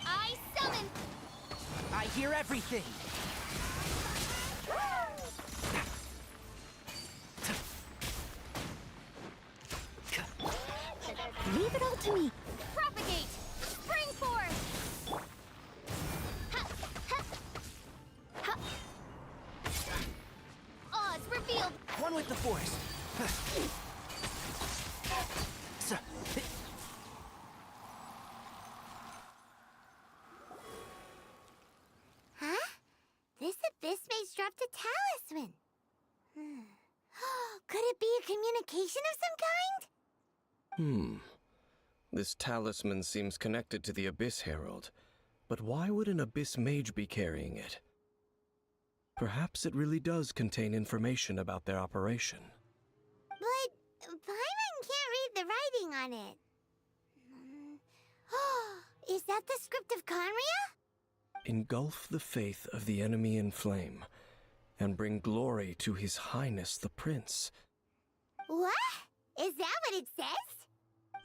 I summon. I hear everything. Leave it all to me. Propagate. Spring forth. Ha, ha, ha. Oz revealed. One with the Force. So, Huh? This abyss maze dropped a talisman. Could it be a communication of some kind? This talisman seems connected to the Abyss Herald. But why would an Abyss Mage be carrying it? Perhaps it really does contain information about their operation. But Paimon can't read the writing on it. Is that the script of Conria? Engulf the faith of the enemy in flame, and bring glory to His Highness the Prince. What? Is that what it says?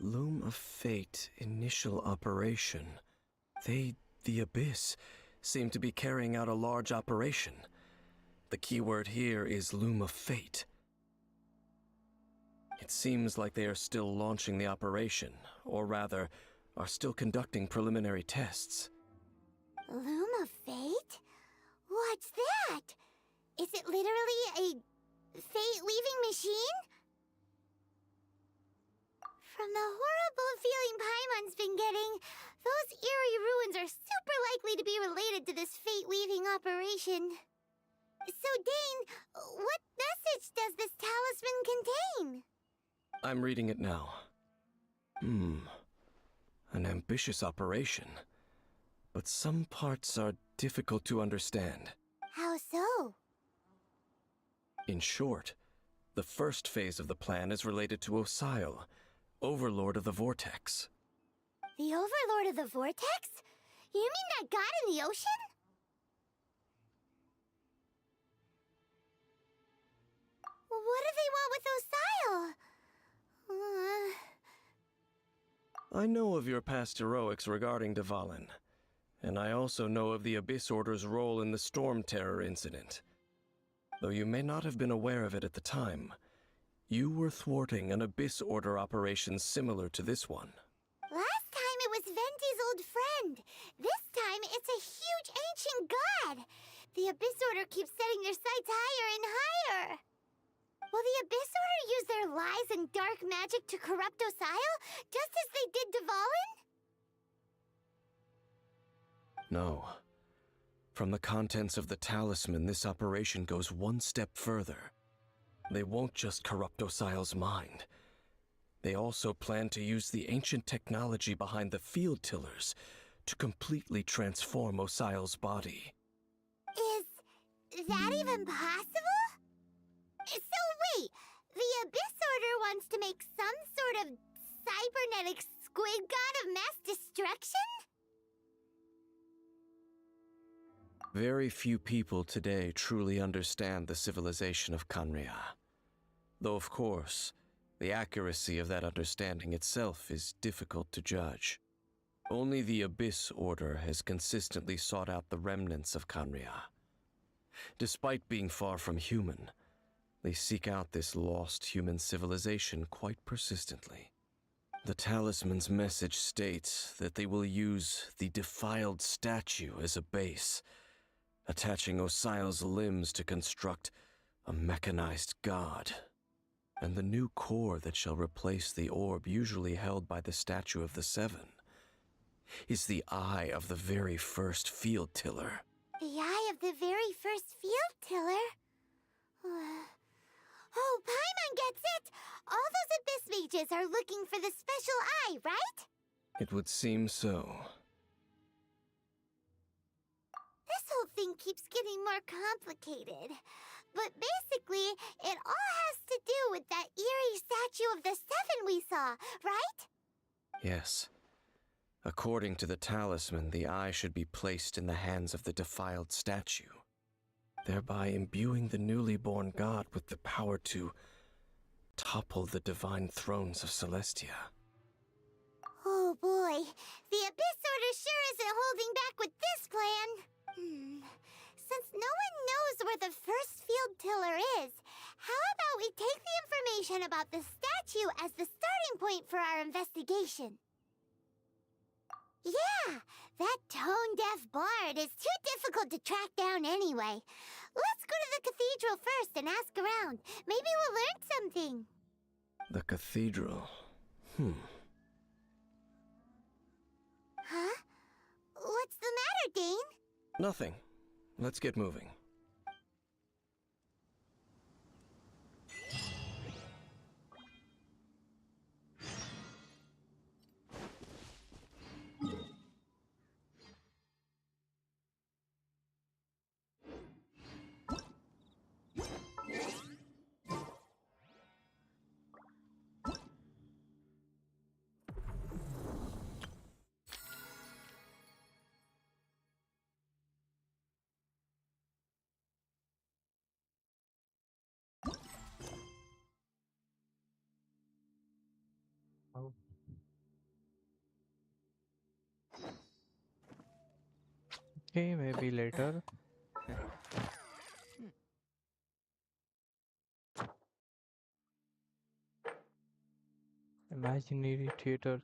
Loom of Fate initial operation. They, the Abyss, seem to be carrying out a large operation. The keyword here is Loom of Fate. It seems like they are still launching the operation, or rather, are still conducting preliminary tests. Loom of Fate? What's that? Is it literally a fate-leaving machine? From the horrible feeling Paimon's been getting, those eerie ruins are super likely to be related to this fate-leaving operation. So, Dane, what message does this talisman contain? I'm reading it now. An ambitious operation. But some parts are difficult to understand. How so? In short, the first phase of the plan is related to Osile, Overlord of the Vortex. The Overlord of the Vortex? You mean that god in the ocean? What do they want with Osile? I know of your past heroics regarding Dvalin, and I also know of the Abyss Order's role in the Storm Terror incident. Though you may not have been aware of it at the time, you were thwarting an Abyss Order operation similar to this one. Last time it was Venti's old friend. This time it's a huge ancient god. The Abyss Order keeps setting their sights higher and higher. Will the Abyss Order use their lies and dark magic to corrupt Osile, just as they did Dvalin? No. From the contents of the talisman, this operation goes one step further. They won't just corrupt Osile's mind. They also plan to use the ancient technology behind the field tillers to completely transform Osile's body. Is that even possible? So wait, the Abyss Order wants to make some sort of cybernetic squid god of mass destruction? Very few people today truly understand the civilization of Conria. Though, of course, the accuracy of that understanding itself is difficult to judge. Only the Abyss Order has consistently sought out the remnants of Conria. Despite being far from human, they seek out this lost human civilization quite persistently. The talisman's message states that they will use the defiled statue as a base, attaching Osile's limbs to construct a mechanized god. And the new core that shall replace the orb usually held by the Statue of the Seven is the eye of the very first field tiller. The eye of the very first field tiller? Oh, Paimon gets it! All those Abyss mages are looking for the special eye, right? It would seem so. This whole thing keeps getting more complicated. But basically, it all has to do with that eerie Statue of the Seven we saw, right? Yes. According to the talisman, the eye should be placed in the hands of the defiled statue, thereby imbuing the newly born god with the power to topple the divine thrones of Celestia. Oh boy, the Abyss Order sure isn't holding back with this plan. Since no one knows where the first field tiller is, how about we take the information about the statue as the starting point for our investigation? Yeah, that tone-deaf bard is too difficult to track down anyway. Let's go to the cathedral first and ask around. Maybe we'll learn something. The cathedral. Huh? What's the matter, Dane? Nothing. Let's get moving. Oh. Okay, maybe later. Imaginary theater.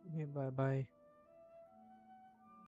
Okay, bye bye.